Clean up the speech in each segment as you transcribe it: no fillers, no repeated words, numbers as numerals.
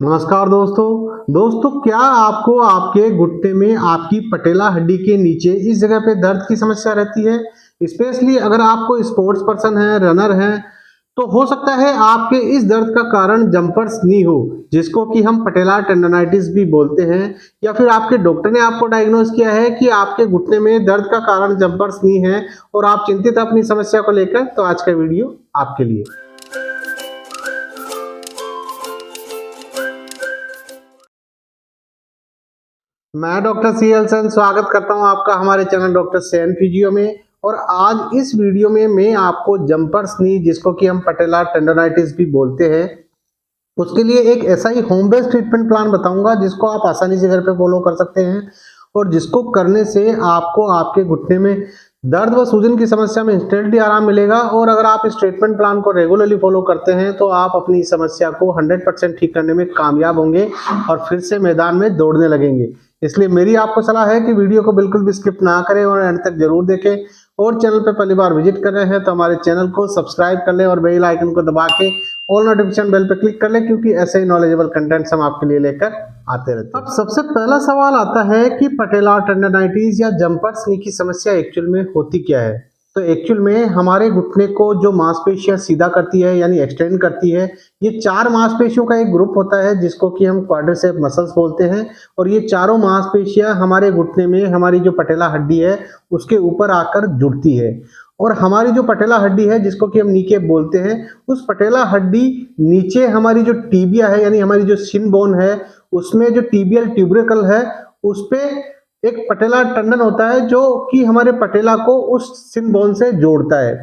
नमस्कार दोस्तों क्या आपको आपके घुटने में आपकी पटेला हड्डी के नीचे इस जगह पे दर्द की समस्या रहती है। स्पेशली अगर आपको स्पोर्ट्स पर्सन है, रनर है, तो हो सकता है आपके इस दर्द का कारण जंपर्स नी हो, जिसको कि हम पटेला टेंडोनाइटिस भी बोलते हैं। या फिर आपके डॉक्टर ने आपको डायग्नोज किया है कि आपके घुटने में दर्द का कारण जंपर्स नी है और आप चिंतित हैं अपनी समस्या को लेकर, तो आज का वीडियो आपके लिए। मैं डॉक्टर सीएल सेन स्वागत करता हूं आपका हमारे चैनल डॉक्टर सेन फिजियो में। और आज इस वीडियो में मैं आपको जंपर्स नी, जिसको कि हम पटेला टेंडोनाइटिस भी बोलते हैं, उसके लिए एक ऐसा ही होम बेस्ड ट्रीटमेंट प्लान बताऊंगा जिसको आप आसानी से घर पे फॉलो कर सकते हैं और जिसको करने से आपको आपके घुटने में दर्द व सूजन की समस्या में इंस्टेंटली आराम मिलेगा। और अगर आप इस ट्रीटमेंट प्लान को रेगुलरली फॉलो करते हैं तो आप अपनी समस्या को 100% ठीक करने में कामयाब होंगे और फिर से मैदान में दौड़ने लगेंगे। इसलिए मेरी आपको सलाह है कि वीडियो को बिल्कुल भी स्किप ना करें और एंड तक जरूर देखें। और चैनल पर पहली बार विजिट कर रहे हैं तो हमारे चैनल को सब्सक्राइब कर लें और बेल आइकन को दबा के ऑल नोटिफिकेशन बेल पर क्लिक कर लें, क्योंकि ऐसे ही नॉलेजेबल कंटेंट्स हम आपके लिए लेकर आते रहते हैं। अब सबसे पहला सवाल आता है कि पटेला टेंडोनाइटिस या जंपर्स नी की समस्या एक्चुअल में होती क्या है। तो एक्चुअल में हमारे घुटने को जो मांसपेशियां सीधा करती है यानी एक्सटेंड करती है, ये चार मांसपेशियों का एक ग्रुप होता है जिसको कि हम क्वाड्रिसेप मसल्स बोलते हैं। और ये चारों मांसपेशियां हमारे घुटने में हमारी जो पटेला हड्डी है उसके ऊपर आकर जुड़ती है। और हमारी जो पटेला हड्डी है जिसको कि हम नी कैप बोलते हैं, उस पटेला हड्डी नीचे हमारी जो टीबिया है यानी हमारी जो शिन बोन है, उसमें जो टीबियल ट्यूबरिकल है उस पे एक पटेला टंडन होता है जो कि हमारे पटेला को उस शिन बोन से जोड़ता है।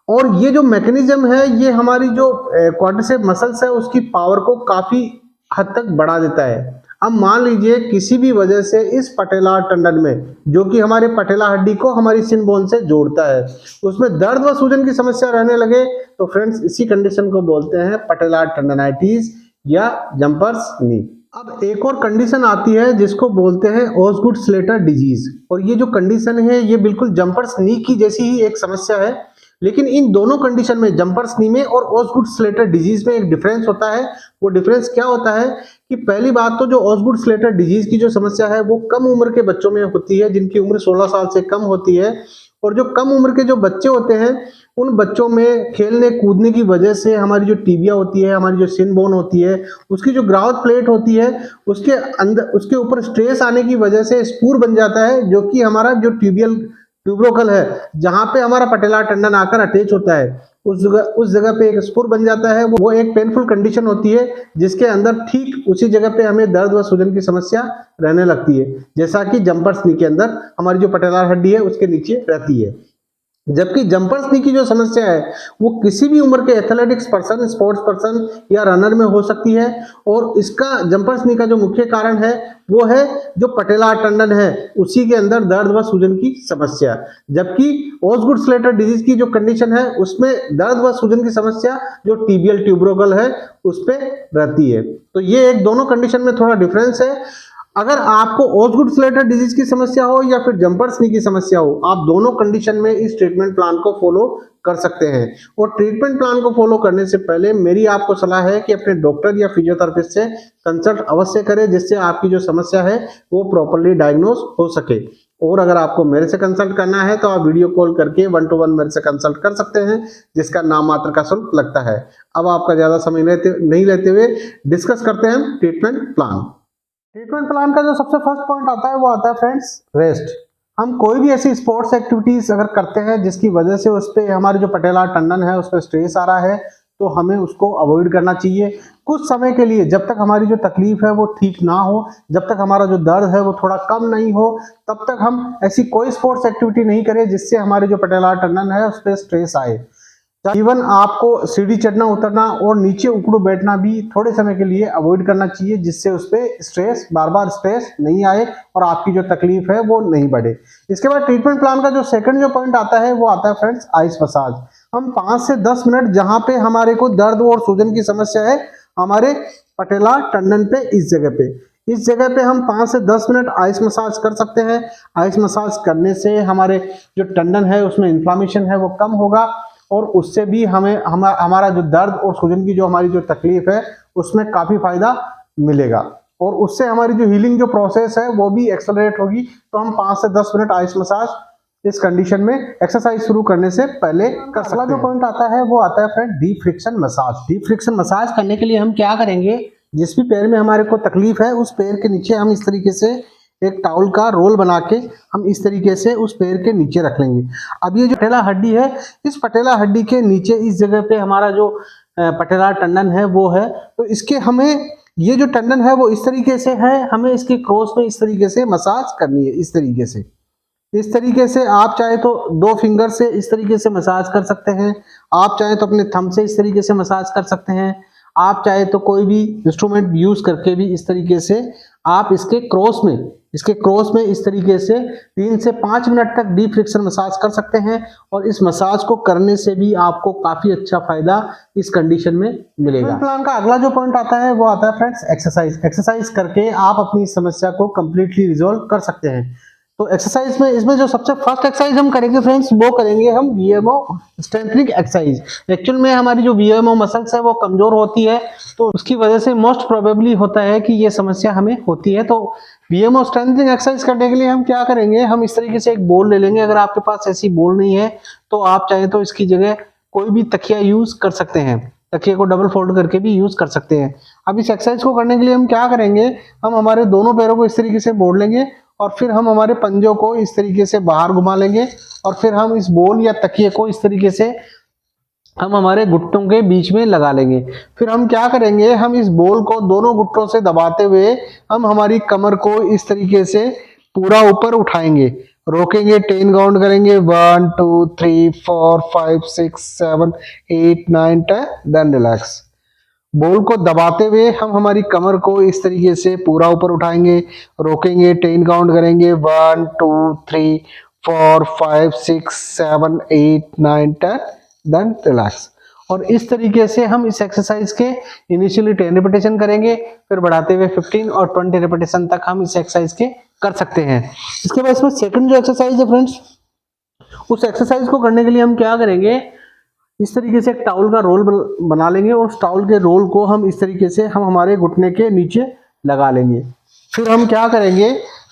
और ये जो मैकेनिज्म है ये हमारी जो क्वाड्रिसेप मसल्स है उसकी पावर को काफी हद तक बढ़ा देता है। अब मान लीजिए किसी भी वजह से इस पटेला टंडन में, जो कि हमारे पटेला हड्डी को हमारी शिन बोन से जोड़ता है, उसमें दर्द व सूजन की समस्या रहने लगे, तो फ्रेंड्स इसी कंडीशन को बोलते हैं पटेला टेंडोनाइटिस या जंपर्स नी। अब एक और कंडीशन आती है जिसको बोलते हैं ओसगुड स्लेटर डिजीज। और ये जो कंडीशन है ये बिल्कुल जंपर्स नी की जैसी ही एक समस्या है, लेकिन इन दोनों कंडीशन में जंपर्स नी में और ओसगुड स्लेटर डिजीज में एक डिफरेंस होता है। वो डिफरेंस क्या होता है कि पहली बात तो जो ओसगुड स्लेटर डिजीज की जो समस्या है वो कम उम्र के बच्चों में होती है जिनकी उम्र 16 साल से कम होती है। और जो कम उम्र के जो बच्चे होते हैं उन बच्चों में खेलने कूदने की वजह से हमारी जो टीबिया होती है, हमारी जो शिन बोन होती है, उसकी जो ग्राउथ प्लेट होती है उसके अंदर उसके ऊपर स्ट्रेस आने की वजह से स्पूर बन जाता है, जो कि हमारा जो टीबियल ट्यूब्रोकल है जहां पे हमारा पटेला टंडन आकर अटैच होता है उस जगह पे एक स्पूर बन जाता है। वो एक पेनफुल कंडीशन होती है जिसके अंदर ठीक उसी जगह पे हमें दर्द व सूजन की समस्या रहने लगती है, जैसा कि जंपर्स नी के अंदर हमारी जो पटेला हड्डी है उसके नीचे रहती है। जबकि जंपर्स नी की जो समस्या है वो किसी भी उम्र के एथलेटिक्स पर्सन, स्पोर्ट्स पर्सन या रनर में हो सकती है। और इसका जंपर्स नी का जो मुख्य कारण है वो है जो पटेला टंडन है उसी के अंदर दर्द व सूजन की समस्या। जबकि ओसगुड स्लेटर डिजीज की जो कंडीशन है उसमें दर्द व सूजन की समस्या जो टीबियल ट्यूबरोकल है उस पे रहती है। तो ये एक दोनों कंडीशन में थोड़ा डिफरेंस है। अगर आपको ओसगुड स्लेटर डिजीज की समस्या हो या फिर जंपर्स नी की समस्या हो, आप दोनों कंडीशन में इस ट्रीटमेंट प्लान को फॉलो कर सकते हैं। और ट्रीटमेंट प्लान को फॉलो करने से पहले मेरी आपको सलाह है कि अपने डॉक्टर या फिजियोथेरेपिस्ट से कंसल्ट अवश्य करें, जिससे आपकी जो समस्या है वो प्रॉपर्ली डायग्नोज हो सके। और अगर आपको मेरे से कंसल्ट करना है तो आप वीडियो कॉल करके 1-to-1 मेरे से कंसल्ट कर सकते हैं, जिसका नाम मात्र का शुल्क लगता है। अब आपका ज्यादा समय नहीं लेते हुए डिस्कस करते हैं ट्रीटमेंट प्लान। ट्रीटमेंट प्लान का जो सबसे फर्स्ट पॉइंट आता है वो आता है फ्रेंड्स रेस्ट। हम कोई भी ऐसी स्पोर्ट्स एक्टिविटीज अगर करते हैं जिसकी वजह से उस पर हमारे जो पटेला टंडन है उस पर स्ट्रेस आ रहा है, तो हमें उसको अवॉइड करना चाहिए कुछ समय के लिए, जब तक हमारी जो तकलीफ है वो ठीक ना हो, जब तक हमारा जो दर्द है वो थोड़ा कम नहीं हो, तब तक हम ऐसी कोई स्पोर्ट्स एक्टिविटी नहीं करें जिससे हमारे जो पटेला टंडन है उस पर स्ट्रेस आए। इवन आपको सीढ़ी चढ़ना उतरना और नीचे उकड़ू बैठना भी थोड़े समय के लिए अवॉइड करना चाहिए, जिससे उस पर स्ट्रेस बार बार स्ट्रेस नहीं आए और आपकी जो तकलीफ है वो नहीं बढ़े। इसके बाद ट्रीटमेंट प्लान का जो सेकंड जो पॉइंट आता है वो आता है फ्रेंड्स आइस मसाज। हम 5 से 10 मिनट जहां पे हमारे को दर्द और सूजन की समस्या है हमारे पटेला टंडन पे, इस जगह पे हम 5 से 10 मिनट आइस मसाज कर सकते हैं। आइस मसाज करने से हमारे जो टंडन है उसमें इन्फ्लामेशन है वो कम होगा और उससे भी हमारा जो दर्द और सूजन की जो हमारी जो तकलीफ है उसमें काफी फायदा मिलेगा और उससे हमारी जो हीलिंग जो प्रोसेस है वो भी एक्सेलरेट होगी। तो हम 5 से 10 मिनट आइस मसाज इस कंडीशन में एक्सरसाइज शुरू करने से पहले कर सकते हैं। अगला जो पॉइंट आता है वो आता है friend deep friction massage. Deep friction massage करने के लिए हम क्या करेंगे, जिस भी पैर में हमारे को तकलीफ है उस पैर के नीचे हम इस तरीके से एक टाउल का रोल बना के हम इस तरीके से उस पैर के नीचे रख लेंगे। अब ये जो पटेला हड्डी है, इस पटेला हड्डी के नीचे इस जगह पे हमारा जो पटेला टंडन है वो है, तो इसके हमें ये जो टंडन है वो इस तरीके से है, हमें इसके क्रॉस में इस तरीके से मसाज करनी है। इस तरीके से आप चाहे तो 2 फिंगर से इस तरीके से मसाज कर सकते हैं, आप चाहे तो अपने थंब से इस तरीके से मसाज कर सकते हैं, आप चाहे तो कोई भी इंस्ट्रूमेंट यूज करके भी इस तरीके से आप इसके क्रॉस में इस तरीके से 3 से 5 मिनट तक डीप फ्रिक्शन मसाज कर सकते हैं। और इस मसाज को करने से भी आपको काफी अच्छा फायदा इस कंडीशन में मिलेगा। प्लान का अगला जो पॉइंट आता है वो आता है फ्रेंड्स एक्सरसाइज करके आप अपनी समस्या को कंप्लीटली रिजॉल्व कर सकते हैं। तो एक्सरसाइज में इसमें जो सबसे फर्स्ट एक्सरसाइज हम करेंगे फ्रेंड्स वो करेंगे हम वीएमओ स्ट्रेंथनिंग एक्सरसाइज। एक्चुअल में हमारी जो वीएमओ मसल्स है वो कमजोर होती है, तो उसकी वजह से मोस्ट प्रोबेबली होता है कि ये समस्या हमें होती है। तो वीएमओ स्ट्रेंथनिंग एक्सरसाइज करने के लिए हम क्या करेंगे, हम इस तरीके से एक बॉल ले लेंगे। अगर आपके पास ऐसी बॉल नहीं है तो आप चाहे तो इसकी जगह कोई भी तकिया यूज कर सकते हैं, तकिए को डबल फोल्ड करके भी यूज कर सकते हैं। अब इस एक्सरसाइज को करने के लिए हम क्या करेंगे, हम हमारे दोनों पैरों को इस तरीके से मोड़ लेंगे और फिर हम हमारे पंजों को इस तरीके से बाहर घुमा लेंगे और फिर हम इस बॉल या तकिए को इस तरीके से हम हमारे घुटनों के बीच में लगा लेंगे। फिर हम क्या करेंगे, हम इस बॉल को दोनों घुटनों से दबाते हुए हम हमारी कमर को इस तरीके से पूरा ऊपर उठाएंगे, रोकेंगे, 10 काउंट करेंगे, 1 2 3 4 5 6 7 8 9 10, देन रिलैक्स। बॉल को दबाते हुए हम हमारी कमर को इस तरीके से पूरा ऊपर उठाएंगे, रोकेंगे, 10 काउंट करेंगे, 1 2 3 4 5 6 7 8 9 10, देन रिलैक्स। और इस तरीके से हम इस एक्सरसाइज के इनिशियली 10 रिपीटेशन करेंगे, फिर बढ़ाते हुए 15 और 20 रिपीटेशन तक हम इस एक्सरसाइज के कर सकते हैं। इसके बाद इसमें सेकंड जो एक्सरसाइज है फ्रेंड्स, उस एक्सरसाइज को करने के लिए हम क्या करेंगे, इस तरीके से एक टाउल का रोल बना लेंगे और उस टाउल के रोल को हम इस तरीके से हम हमारे घुटने के नीचे लगा लेंगे। फिर हम क्या करेंगे,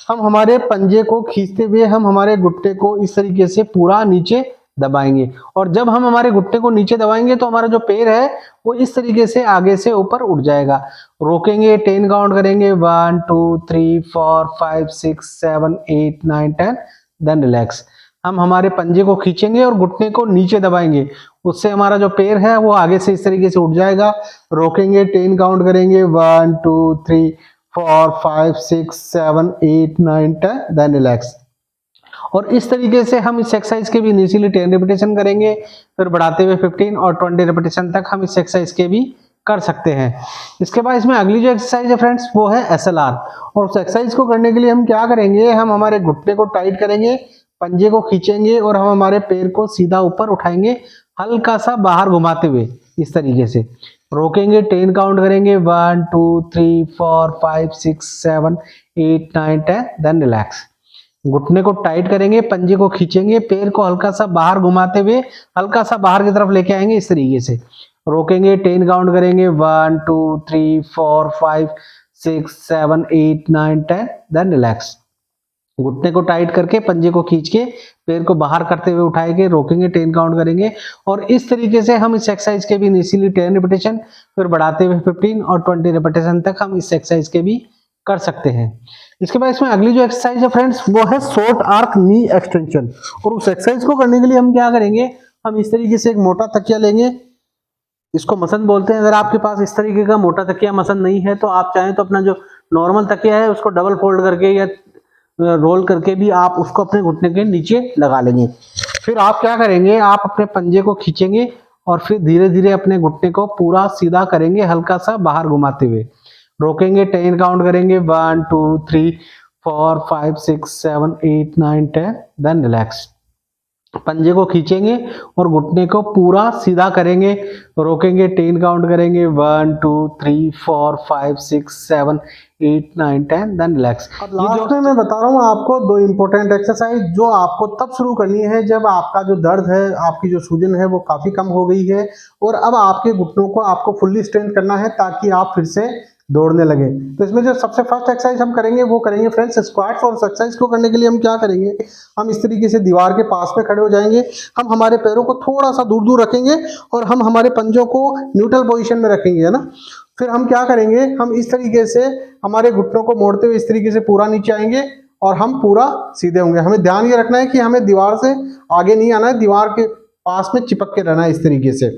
हम हमारे पंजे को खींचते हुए हम हमारे घुटने को इस तरीके से पूरा नीचे दबाएंगे। और जब हम हमारे घुटने को नीचे दबाएंगे तो हमारा जो पैर है वो इस तरीके से आगे से ऊपर उठ जाएगा। रोकेंगे, 10 काउंट करेंगे, 1 2 3 4 5 6 7 8 9 10, देन रिलैक्स। हम हमारे पंजे को खींचेंगे और घुटने को नीचे दबाएंगे, उससे हमारा जो पैर है वो आगे से इस तरीके से उठ जाएगा। रोकेंगे, 10 काउंट करेंगे, 1 2 3 4 5 6 7 8 9 10, देन रिलैक्स। और इस तरीके से हम इस एक्सरसाइज के भी इनिशियली 10 रिपीटेशन करेंगे, फिर बढ़ाते हुए 15 और 20 रिपीटेशन तक हम इस एक्सरसाइज के भी कर सकते हैं। इसके बाद इसमें अगली जो एक्सरसाइज है फ्रेंड्स वो है एसएलआर। और उस एक्सरसाइज को करने के लिए हम क्या करेंगे, हम हमारे घुटने को टाइट करेंगे, पंजे को खींचेंगे और हम हमारे पैर को सीधा ऊपर उठाएंगे, हल्का सा बाहर घुमाते हुए इस तरीके से। रोकेंगे, 10 काउंट करेंगे, 1 2 3 4 5 6 7 8 9 10, देन रिलैक्स। घुटने को टाइट करेंगे, पंजे को खींचेंगे, पैर को हल्का सा बाहर घुमाते हुए हल्का सा बाहर की तरफ लेके आएंगे इस तरीके से। रोकेंगे, 10 काउंट करेंगे, 1 2 3 4 5 6 7 8 9 10, देन रिलैक्स। घुटने को टाइट करके पंजे को खींच के पैर को बाहर करते हुए उठाएंगे, रोकेंगे, 10 काउंट करेंगे। और इस तरीके से हम इस एक्सरसाइज के भी इनिशियली 10 रिपीटेशन, फिर बढ़ाते हुए 15 और 20 रिपीटेशन तक हम इस एक्सरसाइज के भी कर सकते हैं। इसके बाद इसमें अगली जो एक्सरसाइज है फ्रेंड्स वो है शॉर्ट आर्क नी एक्सटेंशन। और उस एक्सरसाइज को करने के लिए हम क्या करेंगे, हम इस तरीके से एक मोटा तकिया लेंगे, इसको मसन बोलते हैं। अगर आपके पास इस तरीके का मोटा तकिया मसन नहीं है तो आप चाहें तो अपना जो नॉर्मल तकिया है उसको डबल फोल्ड करके या रोल करके भी आप उसको अपने घुटने के नीचे लगा लेंगे। फिर आप क्या करेंगे, आप अपने पंजे को खींचेंगे और फिर धीरे धीरे अपने घुटने को पूरा सीधा करेंगे, हल्का सा बाहर घुमाते हुए। रोकेंगे, 10 काउंट करेंगे, 1 2 3 4 5 6 7 8 9 10, देन रिलैक्स। पंजे को खींचेंगे और घुटने को पूरा सीधा करेंगे, रोकेंगे, 10 काउंट करेंगे, 1 2 3 4 5 6 7 8 9 10, देन रिलैक्स। और लास्ट में मैं बता रहा हूँ आपको 2 इंपॉर्टेंट एक्सरसाइज जो आपको तब शुरू करनी है जब आपका जो दर्द है, आपकी जो सूजन है वो काफी कम हो गई है और अब आपके घुटनों को आपको फुल्ली स्ट्रेंथ करना है ताकि आप फिर से दौड़ने लगे। तो इसमें जो सबसे फर्स्ट एक्सरसाइज हम करेंगे वो करेंगे फ्रेंड्स स्क्वाट्स। और एक्सरसाइज को करने के लिए हम क्या करेंगे, हम इस तरीके से दीवार के पास में खड़े हो जाएंगे, हम हमारे पैरों को थोड़ा सा दूर दूर रखेंगे और हम हमारे पंजों को न्यूट्रल पोजीशन में रखेंगे, है ना। फिर हम क्या करेंगे, हम इस तरीके से हमारे घुटनों को मोड़ते हुए इस तरीके से पूरा नीचे आएंगे और हम पूरा सीधे होंगे। हमें ध्यान ये रखना है कि हमें दीवार से आगे नहीं आना है, दीवार के पास में चिपक के रहना है। इस तरीके से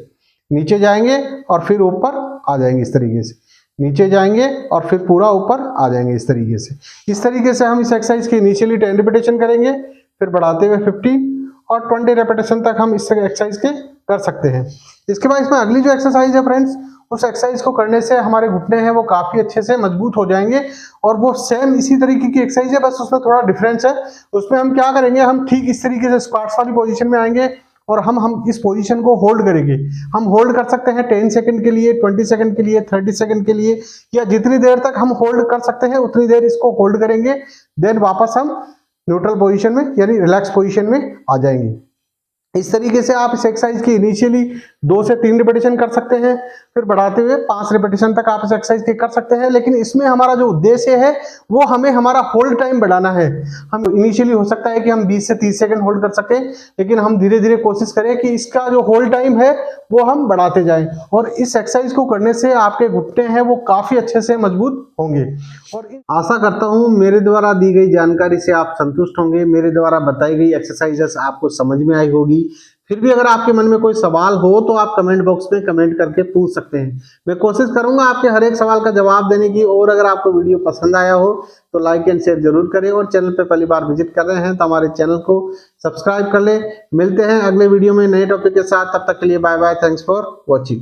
नीचे जाएंगे और फिर ऊपर आ जाएंगे, इस तरीके से नीचे जाएंगे और फिर पूरा ऊपर आ जाएंगे। इस तरीके से हम इस एक्सरसाइज की इनिशियली 10 रिपीटेशन करेंगे, फिर बढ़ाते हुए 15 और 20 रिपीटेशन तक हम इस एक्सरसाइज के कर सकते हैं। इसके बाद इसमें अगली जो एक्सरसाइज है फ्रेंड्स, उस एक्सरसाइज को करने से हमारे घुटने हैं वो काफी अच्छे से मजबूत हो जाएंगे और वो सेम इसी तरीके की एक्सरसाइज है, बस उसमें थोड़ा डिफरेंस है। उसमें हम क्या करेंगे, हम ठीक इस तरीके से स्क्वाट्स वाली पोजीशन में आएंगे और हम इस पोजीशन को होल्ड करेंगे। हम होल्ड कर सकते हैं 10 सेकंड के लिए, 20 सेकंड के लिए, 30 सेकंड के लिए, या जितनी देर तक हम होल्ड कर सकते हैं उतनी देर इसको होल्ड करेंगे। देन वापस हम न्यूट्रल पोजीशन में यानी रिलैक्स पोजीशन में आ जाएंगे। इस तरीके से आप इस एक्सरसाइज की इनिशियली 2 से 3 रिपीटेशन कर सकते हैं, फिर बढ़ाते हुए 5 रिपीटेशन तक आप इस एक्सरसाइज की कर सकते हैं। लेकिन इसमें हमारा जो उद्देश्य है वो हमें हमारा होल्ड टाइम बढ़ाना है। हम इनिशियली हो सकता है कि हम 20 से 30 सेकंड होल्ड कर सकें, लेकिन हम धीरे धीरे कोशिश करें कि इसका जो होल्ड टाइम है वो हम बढ़ाते जाएं। और इस एक्सरसाइज को करने से आपके घुटने हैं वो काफी अच्छे से मजबूत होंगे। और आशा करता हूं मेरे द्वारा दी गई जानकारी से आप संतुष्ट होंगे, मेरे द्वारा बताई गई एक्सरसाइजेस आपको समझ में आई होगी। फिर भी अगर आपके मन में कोई सवाल हो तो आप कमेंट बॉक्स में कमेंट करके पूछ सकते हैं। मैं कोशिश करूंगा आपके हर एक सवाल का जवाब देने की। और अगर आपको वीडियो पसंद आया हो तो लाइक एंड शेयर जरूर करें और चैनल पे पहली बार विजिट कर रहे हैं तो हमारे चैनल को सब्सक्राइब कर ले। मिलते हैं अगले वीडियो में नए टॉपिक के साथ, तब तक के लिए bye bye, thanks for watching.